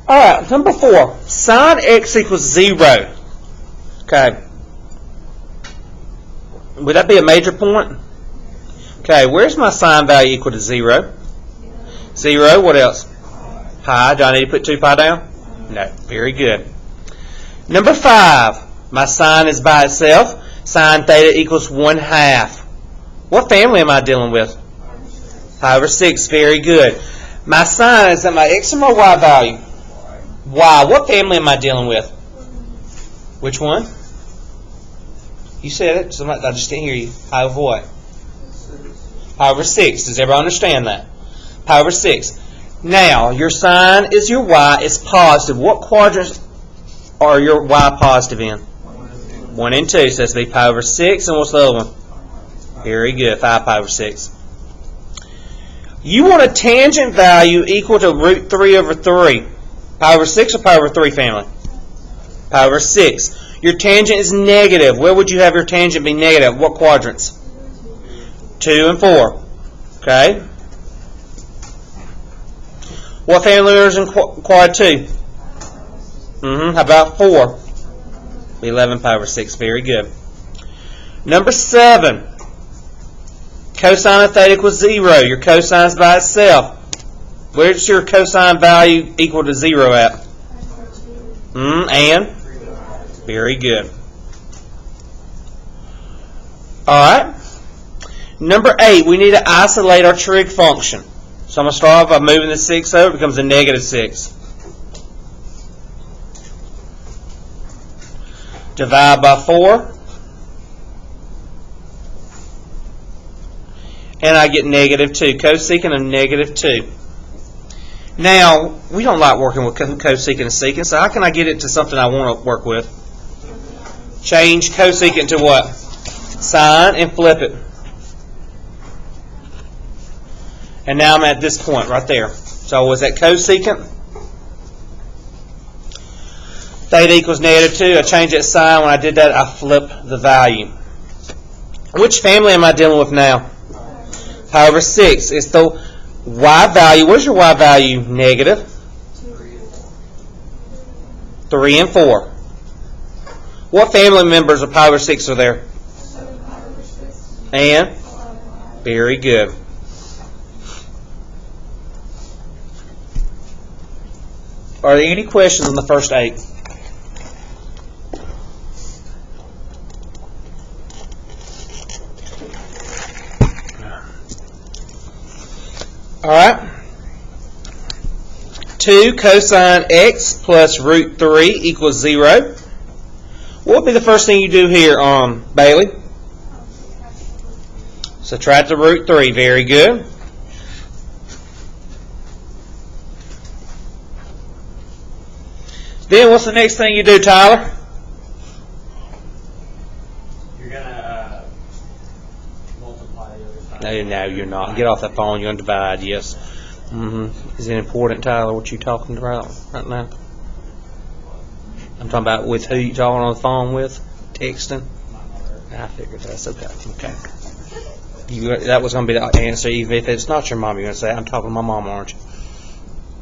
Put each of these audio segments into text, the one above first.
Alright, number 4. Sine x equals 0. Okay. Would that be a major point? Okay, where's my sine value equal to 0? 0, what else? Pi. Do I need to put 2 pi down? No. Very good. Number 5. My sine is by itself. Sine theta equals 1/2. What family am I dealing with? Pi over 6. Very good. My sine is at my x or my y value? Y. What family am I dealing with? Which one? You said it. So I just didn't hear you. Pi over what? Pi over 6. Does everybody understand that? Pi over 6. Now, your sine is your y. It's positive. What quadrants are your y positive in? 1 and 2. So that's be pi over 6. And what's the other one? Very good. 5 pi over 6. You want a tangent value equal to root 3 over 3. Pi over 6 or pi over 3 family? Pi over 6. Your tangent is negative. Where would you have your tangent be negative? What quadrants? 2 and 4. Okay. What family is in quad 2? How about 4? 11 pi over 6. Very good. Number 7. Cosine of theta equals 0. Your cosine is by itself. Where's your cosine value equal to 0 at? And? Very good. Alright. Number 8. We need to isolate our trig function. So I'm going to start off by moving the 6 over. It becomes a negative 6. Divide by 4. And I get negative 2. Cosecant of negative 2. Now, we don't like working with cosecant and secant, so how can I get it to something I want to work with? Change cosecant to what? Sine and flip it. And now I'm at this point right there. So was that cosecant? Theta equals negative 2. I changed that sign. When I did that, I flipped the value. Which family am I dealing with now? Pi over 6. It's the y value. Where's your y value? Negative 3 and 4. What family members of pi over 6 are there? And? Very good. Are there any questions on the first 8? Alright. 2 cosine x plus root 3 equals 0. What would be the first thing you do here, Bailey? Subtract the root 3. Very good. Then what's the next thing you do, Tyler? You're going to multiply the other side. No, you're not. Get off that phone. You're going to divide, yes. Is it important, Tyler, what you talking about right now? I'm talking about with who you talking on the phone with? Texting? I figured that's okay. That was going to be the answer. Even if it's not your mom, you're going to say, I'm talking to my mom, aren't you?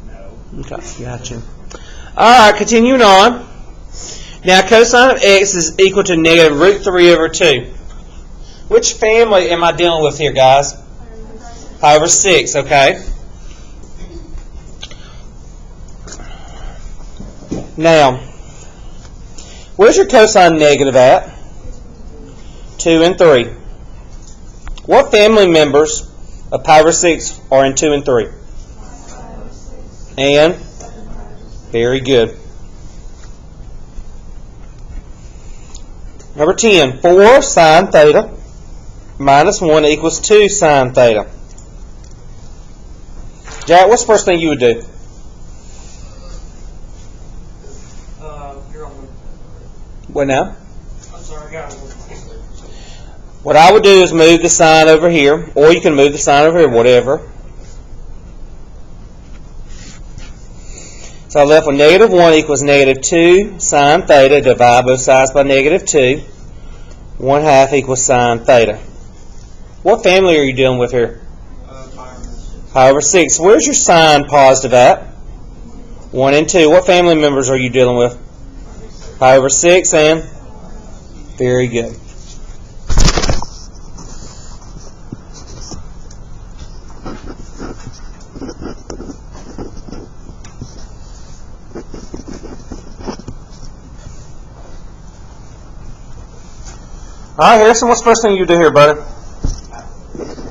No. Okay, gotcha. Alright, continuing on. Now, cosine of x is equal to negative root 3 over 2. Which family am I dealing with here, guys? Pi over 6, okay. Now, where's your cosine negative at? 2 and 3. What family members of pi over 6 are in 2 and 3? And? Very good. Number 10. 4 sine theta minus 1 equals 2 sine theta. Jack, what's the first thing you would do? What now? I'm sorry, I got it. What I would do is move the sign over here, or you can move the sign over here, whatever. So I left with negative 1 equals negative 2 sine theta. Divide both sides by negative 2. 1/2 equals sine theta. What family are you dealing with here? Pi over 6. Where's your sign positive at? 1 and 2. What family members are you dealing with? Pi over 6 and? Very good. Alright, Harrison, what's the first thing you do here, buddy?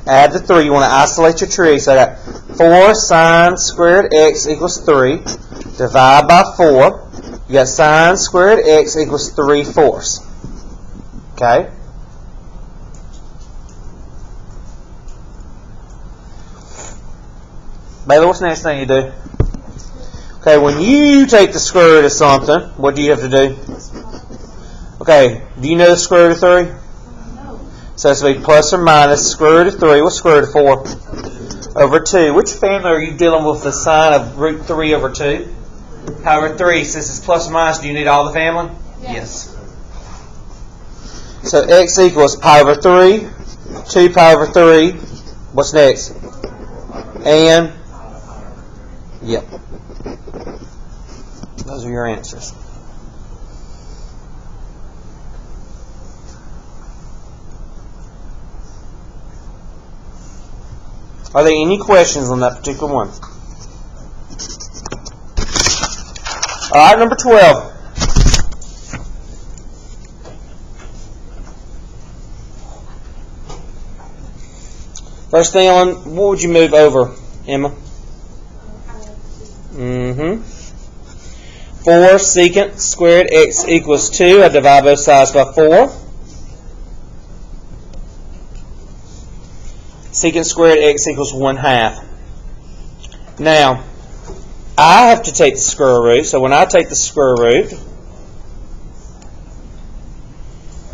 Add the 3. You want to isolate your trig. So I got 4 sine squared x equals 3. Divide by 4. You got sine squared x equals 3/4. Okay? Bailey, what's the next thing you do? Okay, when you take the square root of something, what do you have to do? Okay, do you know the square root of 3? No. So it's going to be plus or minus square root of 3. What's square root of 4? Over 2. Which family are you dealing with the sine of root 3 over 2? Pi over 3. Since it's plus or minus, do you need all the family? Yes. So x equals pi over 3, 2 pi over 3. What's next? And? Yep. Those are your answers. Are there any questions on that particular one? All right, number 12. First thing on, what would you move over, Emma? 4 secant squared x equals 2. I divide both sides by 4. Secant squared x equals 1/2. Now, I have to take the square root. So when I take the square root,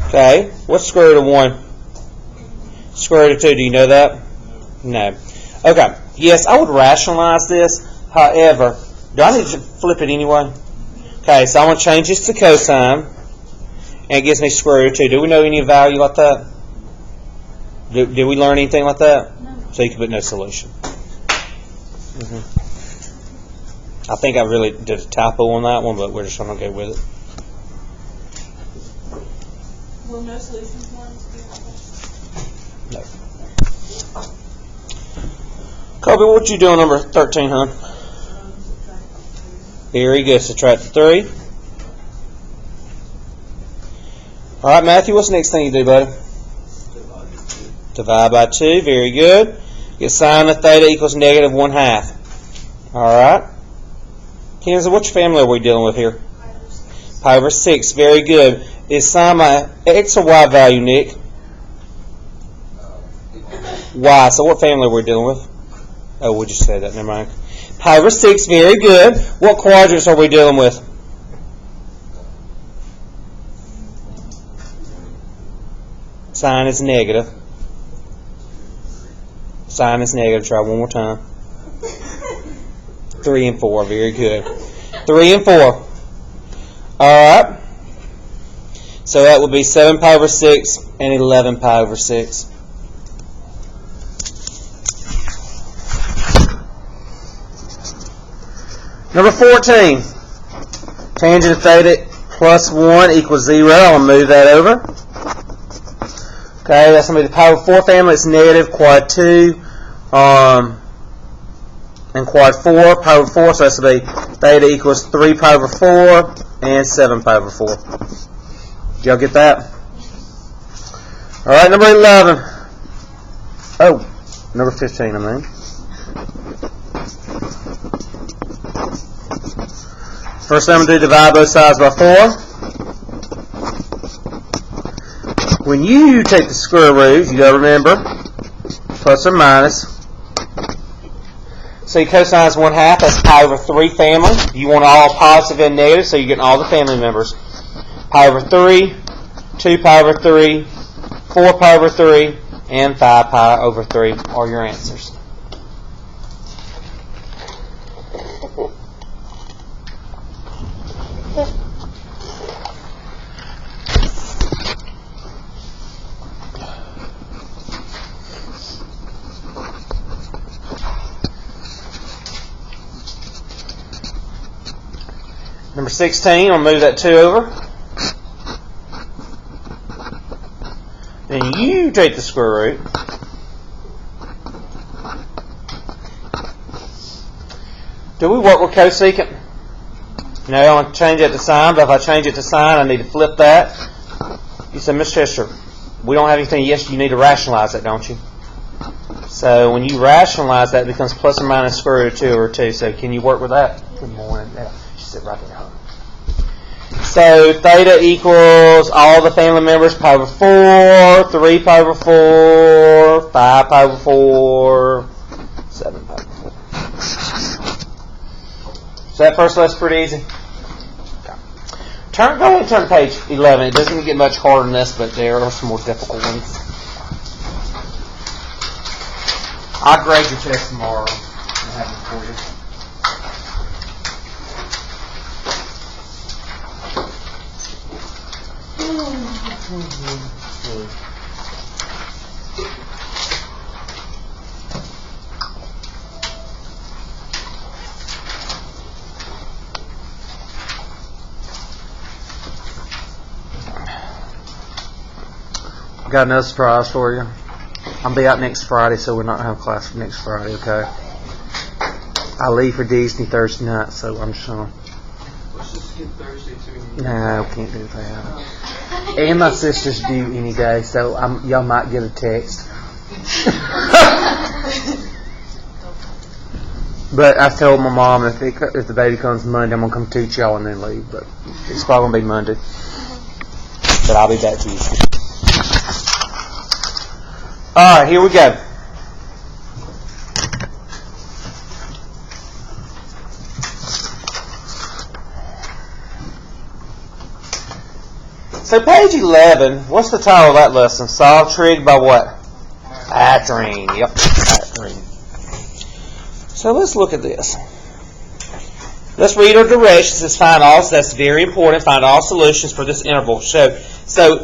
okay, what's square root of 1? Square root of 2, do you know that? No. Okay, yes, I would rationalize this. However, do I need to flip it anyway? Okay, so I'm going to change this to cosine, and it gives me square root of 2. Do we know any value like that? Did we learn anything like that? No. So you can put no solution. I think I really did a typo on that one, but we're just going to go with it. Will no solutions ones be like that? No. Kobe, what you doing number 13, hon? Very good. Subtract 3. All right, Matthew, what's the next thing you do, buddy? Divide by 2. Very good. Get sine of theta equals negative 1/2. All right. Kenzie, which family are we dealing with here? Pi over 6. Very good. Is sine my x or y value, Nick? Y. So what family are we dealing with? Oh, we'll just say that. Never mind. Pi over 6. Very good. What quadrants are we dealing with? Sine is negative. Sine is negative. Try one more time. 3 and 4. Very good. 3 and 4. All right. So that would be 7 pi over 6 and 11 pi over 6. Number 14. Tangent of theta plus 1 equals 0. I'll move that over. Okay, that's going to be the pi over 4 family. It's negative quad 2 and quad 4, pi over 4. So that's going to be theta equals 3 pi over 4 and 7 pi over 4. Did y'all get that? All right, number 11. Oh, number 15, I mean. First thing I'm going to do, divide both sides by 4. When you take the square root, you got to remember, plus or minus. So your cosine is 1/2. That's pi over 3 family. You want all positive and negative, so you're getting all the family members. Pi over 3, 2 pi over 3, 4 pi over 3, and 5 pi over 3 are your answers. 16, I'll move that 2 over. Then you take the square root. Do we work with cosecant? No, I want to change it to sine, but if I change it to sine, I need to flip that. You said, Miss Chester, we don't have anything. Yes, you need to rationalize it, don't you? So when you rationalize that, it becomes plus or minus square root of 2 over 2. So can you work with that? Good morning. Yeah, she said right there. So theta equals all the family members pi over 4, 3 pi over 4, 5 pi over 4, 7 pi over 4. So that first list's pretty easy. Okay. Go ahead and turn to page 11. It doesn't get much harder than this, but there are some more difficult ones. I'll grade your test tomorrow and have it for you. Got another surprise for you. I'll be out next Friday, so we're not going to have class for next Friday, okay? I leave for Disney Thursday night, so I'm just going to... Let's just skip Thursday too. No, can't do that. And my sister's due any day, so y'all might get a text. But I told my mom if the baby comes Monday, I'm going to come teach y'all and then leave. But it's probably going to be Monday. But I'll be back Tuesday. Alright, here we go. So page 11, what's the title of that lesson? Solve trig by what? Factoring. Yep, factoring. So let's look at this. Let's read our directions. Let's find all, that's very important, find all solutions for this interval. So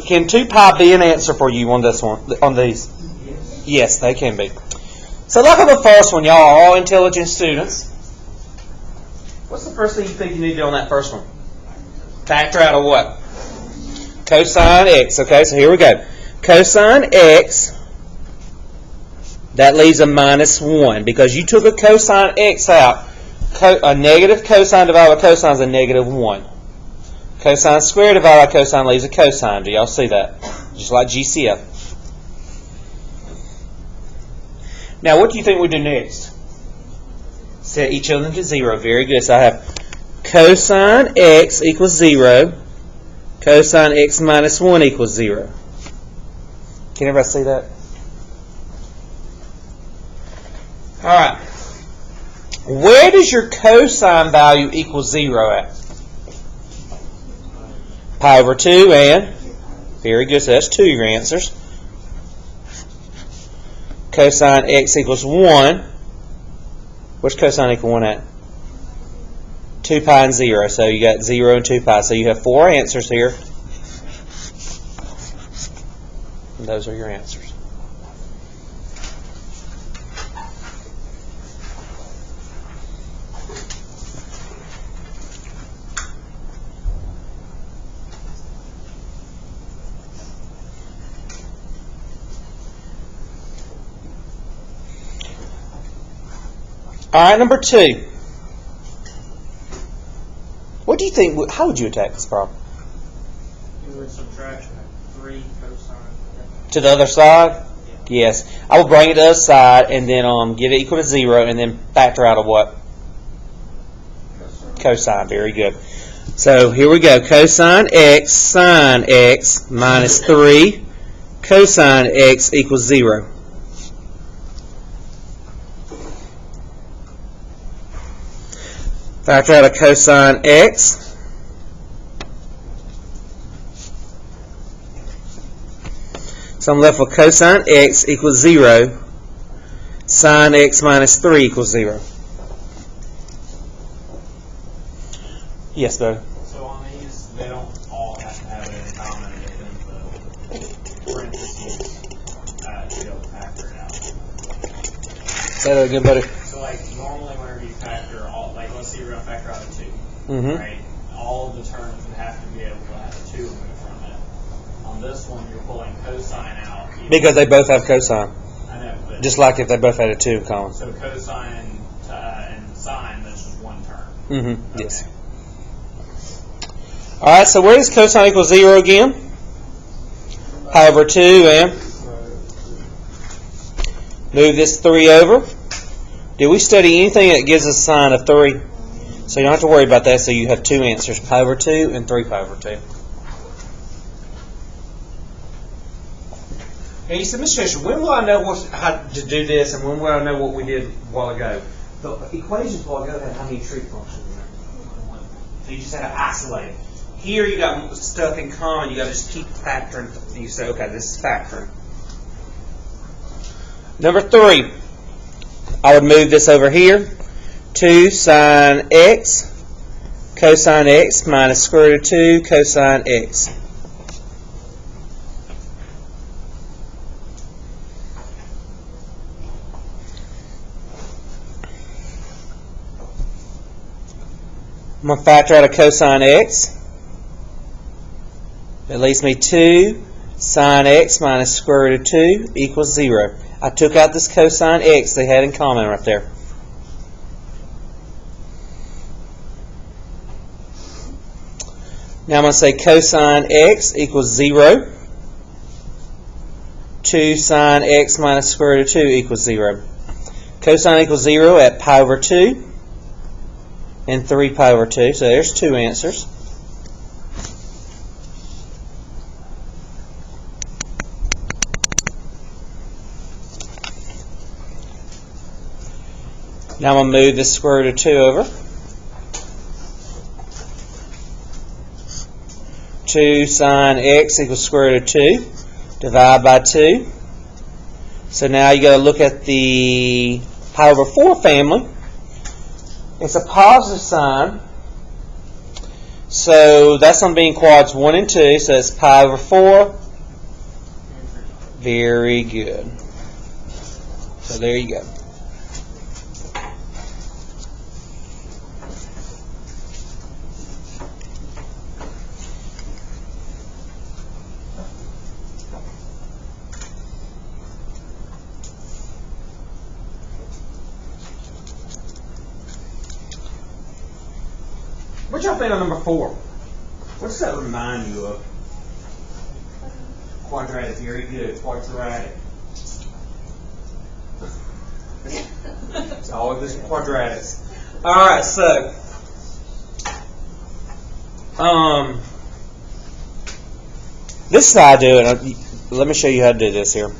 can 2 pi be an answer for you on this one, on these? Yes, they can be. So look at the first one. Y'all are all intelligent students. What's the first thing you think you need to do on that first one? Factor out of what? Cosine x. Okay, so here we go. Cosine x, that leaves a minus 1 because you took a cosine x out. A negative cosine divided by cosine is a negative 1. Cosine squared divided by cosine leaves a cosine. Do y'all see that? Just like GCF. Now, what do you think we do next? Set each of them to 0. Very good. So I have cosine x equals 0. Cosine x minus 1 equals 0. Can everybody see that? All right. Where does your cosine value equal 0 at? Pi over 2 and? Very good. So that's 2 your answers. Cosine x equals 1. What's cosine equal 1 at? 2 pi and 0. So you got 0 and 2 pi. So you have 4 answers here. And those are your answers. All right, number 2. What do you think? How would you attack this problem? You would subtract 3 cosine. To the other side? Yeah. Yes. I will bring it to the other side and then give it equal to 0 and then factor out of what? Cosine. Very good. So here we go. Cosine x sine x minus 3 cosine x equals 0. Factor out of cosine x. So I'm left with cosine x equals 0. Sine x minus 3 equals 0. Yes, Bo? So on these, they don't all have to have it in common within the parentheses to go factor it out. Say that again, buddy. So like normally whenever you factor all, like let's say you're going to factor out a 2, Mm-hmm. right? All the terms would have to be able to have a 2 removed from it. On this one, you're pulling cosine out. Because they both have cosine. I know, but Just like if they both had a 2 in common. so cosine and sine, that's just one term. Mm-hmm. Okay. Yes. All right, so where does cosine equal 0 again? Pi over 2 and move this 3 over. Did we study anything that gives us a sine of 3? So you don't have to worry about that, so you have 2 answers, pi over 2 and 3 pi over 2. And you said, Mr. Fisher, when will I know how to do this, and when will I know what we did a while ago? The equations a while ago had how many trig functions in there? So you just had to isolate it. Here you got stuff in common, you got to just keep factoring. And you say, okay, this is factoring. Number 3, I would move this over here. 2 sine x cosine x minus square root of 2 cosine x. I'm going to factor out a cosine x. That leaves me 2 sine x minus square root of 2 equals 0. I took out this cosine x they had in common right there. Now I'm going to say cosine x equals 0. 2 sine x minus square root of 2 equals 0. Cosine equals 0 at pi over 2 and 3 pi over 2. So there's 2 answers. Now I'm going to move this square root of 2 over. 2 sine x equals square root of 2. Divide by 2. So now you got to look at the pi over 4 family. It's a positive sign. So that's going to be in quads 1 and 2. So it's pi over 4. Very good. So there you go. What y'all think on number 4? What's that remind you of? Quadratic, very good. Quadratic. It's always this quadratics. Alright, so this is how I do it. Let me show you how to do this here.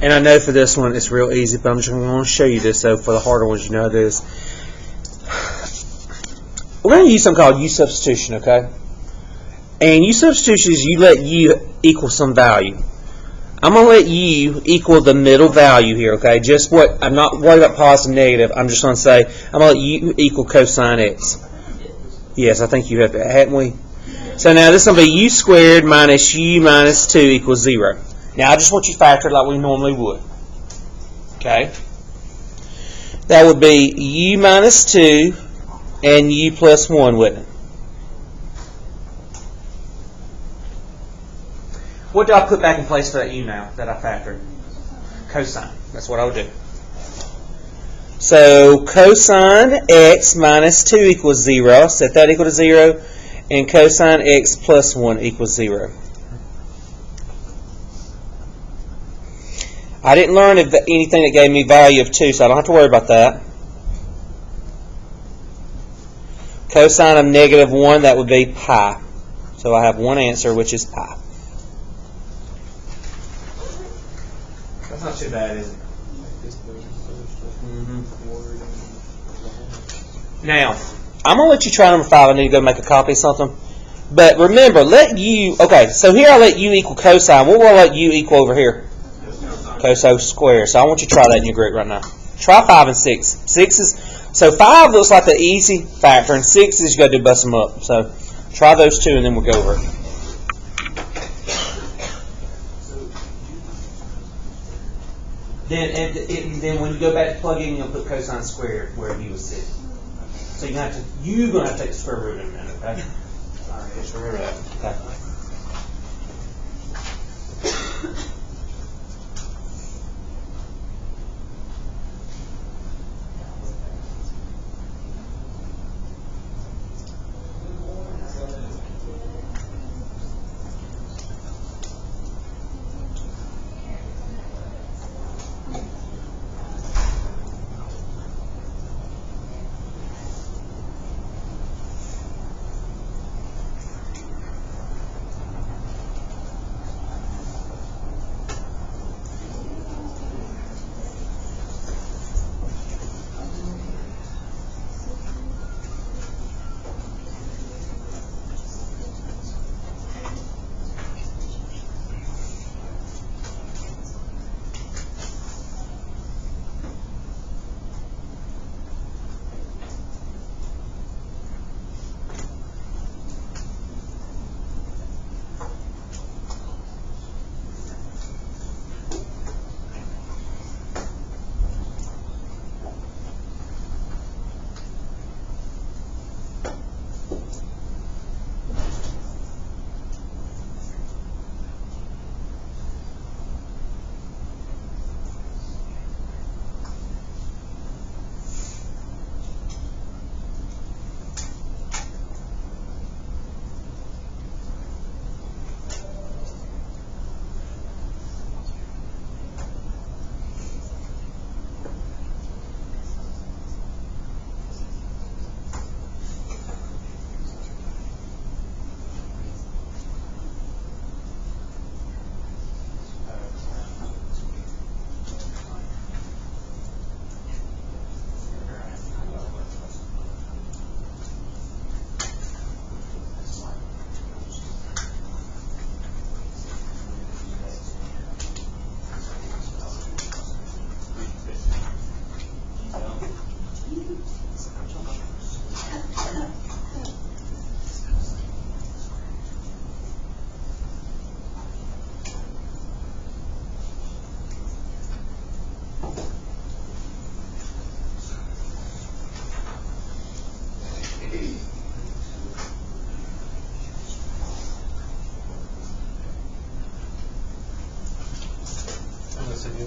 And I know for this one it's real easy, but I'm just going to show you this so for the harder ones you know how to do this. We're going to use something called U substitution, okay? And U substitution is you let U equal some value. I'm going to let U equal the middle value here, okay? Just what, I'm not worried about positive, negative. I'm just going to say, I'm going to let U equal cosine x. Yes, I think you have that, hadn't we? So now this is going to be U squared minus U minus 2 equals 0. Now I just want you to factor it like we normally would. Okay? That would be U minus 2 and U plus 1, wouldn't it? What do I put back in place for that U now that I factored? Cosine. That's what I would do. So cosine x minus 2 equals 0. Set that equal to 0. And cosine x plus 1 equals 0. I didn't learn anything that gave me value of 2, so I don't have to worry about that. Cosine of negative 1, that would be pi. So I have one answer, which is pi. That's not too bad, is it? Mm-hmm. Now, I'm going to let you try number 5. I need to go make a copy of something. But remember, let U, okay, so here I let U equal cosine. What will I let U equal over here? Cosine squared. So I want you to try that in your group right now. Try 5 and 6. 6 is, so 5 looks like the easy factor, and 6 is you got to do bust them up. So try those 2, and then we'll go over it. Then when you go back to plug in, you'll put cosine squared where U was sitting. So you're gonna have to take the square root in a minute, okay? All right, just remember that.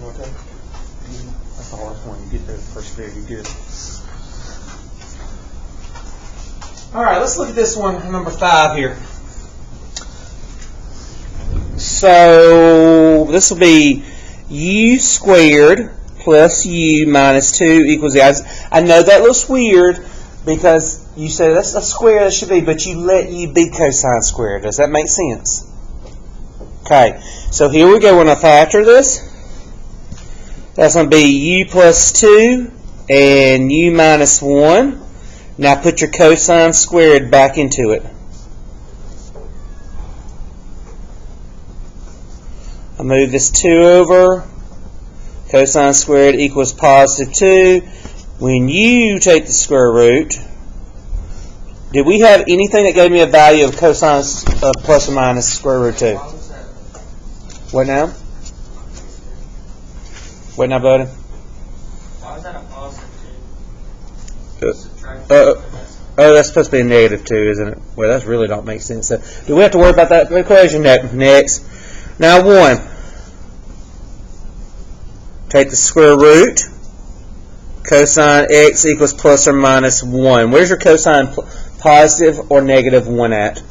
Okay. That's the hardest one. You get there the first day, you're good. All right, let's look at this one, number 5 here. So this will be u squared plus u minus 2 equals z. I know that looks weird because you say that's a square that should be, but you let u be cosine squared. Does that make sense? Okay, so here we go. When I factor this, that's going to be u plus 2 and u minus 1. Now put your cosine squared back into it. I'll move this 2 over. Cosine squared equals positive 2. When you take the square root, did we have anything that gave me a value of cosine of plus or minus square root 2? What now? What now, buddy? Why is that a positive 2? Oh, that's supposed to be a negative 2, isn't it? Well, that really don't make sense. So, do we have to worry about that equation? Next. Now 1. Take the square root. Cosine x equals plus or minus 1. Where's your cosine positive or negative 1 at?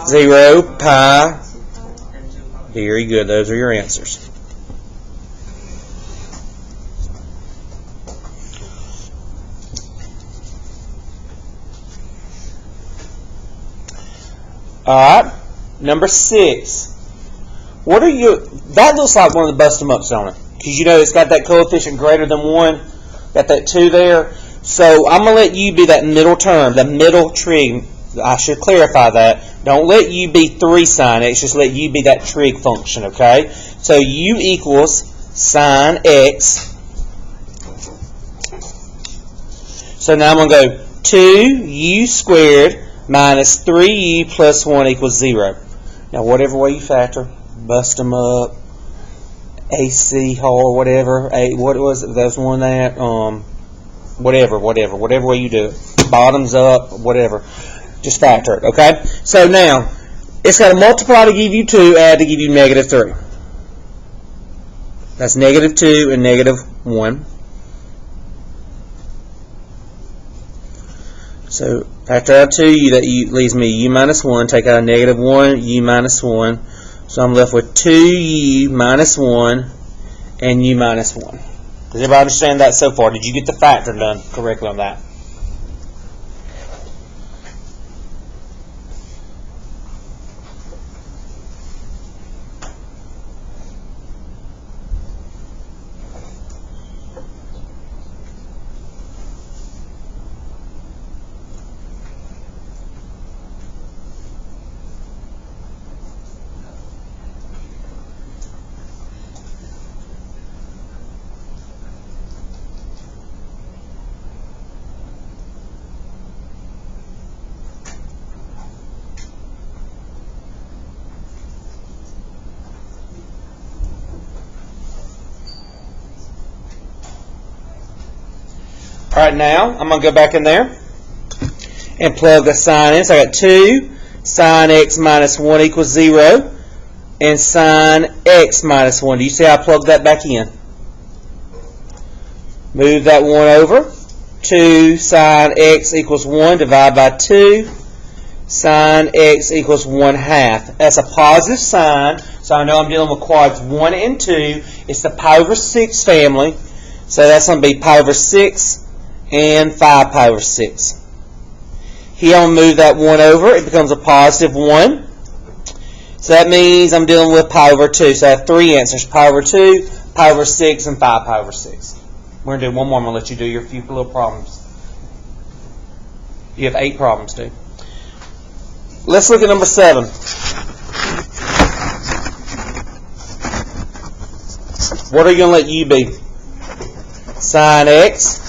0, pi. Very good. Those are your answers. Alright, number 6. What are you, that looks like one of the bust 'em ups on it. Because you know it's got that coefficient greater than 1, got that 2 there. So I'm going to let you be that middle term, the middle trig. I should clarify that. Don't let u be 3 sine x, just let u be that trig function, okay? So u equals sine x. So now I'm going to go 2u squared minus 3u plus 1 equals 0. Now, whatever way you factor, bust them up, AC or whatever. What was it? That was one that, whatever way you do it. bottoms up, whatever. Just factor it, okay? So now, it's got to multiply to give you 2, add to give you negative 3. That's negative 2 and negative 1. So factor out 2, that leaves me u minus 1. Take out a negative 1, u minus 1. So I'm left with 2u minus 1 and u minus 1. Does everybody understand that so far? Did you get the factor done correctly on that? All right, now I'm going to go back in there and plug the sign in. So I got 2 sine x minus 1 equals 0 and sine x minus 1. Do you see how I plugged that back in? Move that 1 over. 2 sine x equals 1. Divide by 2. Sine x equals 1/2. That's a positive sign, so I know I'm dealing with quads 1 and 2. It's the pi over 6 family, so that's going to be pi over 6 and 5 pi over 6. Here I'm going to move that 1 over. It becomes a positive 1. So that means I'm dealing with pi over 2. So I have 3 answers: pi over 2, pi over 6, and 5 pi over 6. We're going to do one more. I'm going to let you do your few little problems. You have 8 problems, dude. Let's look at number 7. What are you going to let u be? Sine x.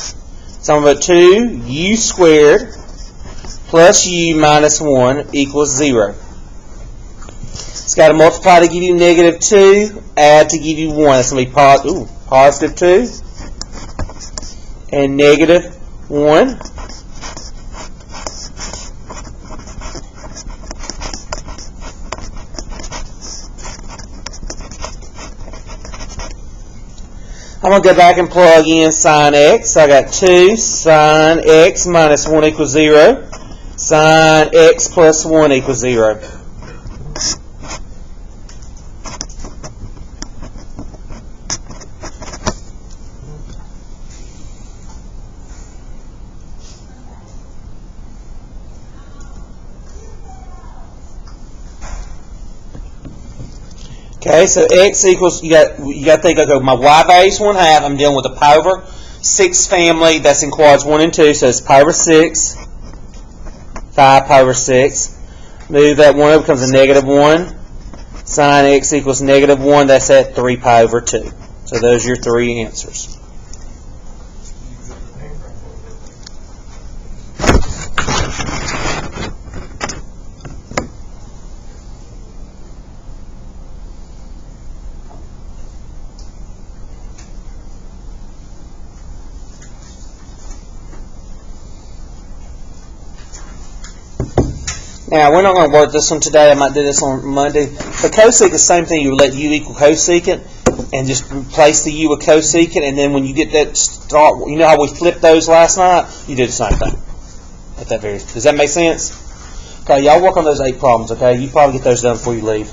So I'm going to put 2u squared plus u minus 1 equals 0. It's got to multiply to give you negative 2, add to give you 1. That's going to be positive 2 and negative 1. I'm going to go back and plug in sine x. So I got 2 sine x minus 1 equals 0. Sine x plus 1 equals 0. Okay, so x equals, you got to think, okay, my y value is 1/2. I'm dealing with a pi over 6 family that's in quads 1 and 2, so it's pi over 6, 5 pi over 6. Move that 1 over, becomes a negative 1. Sine x equals negative 1, that's at 3 pi over 2. So those are your 3 answers. Now, we're not going to work this one today. I might do this on Monday. For cosec, the same thing. You let u equal cosecant and just replace the u with cosecant. And then when you get that start, you know how we flipped those last night? You do the same thing. Does that make sense? Okay, y'all work on those 8 problems, okay? You probably get those done before you leave.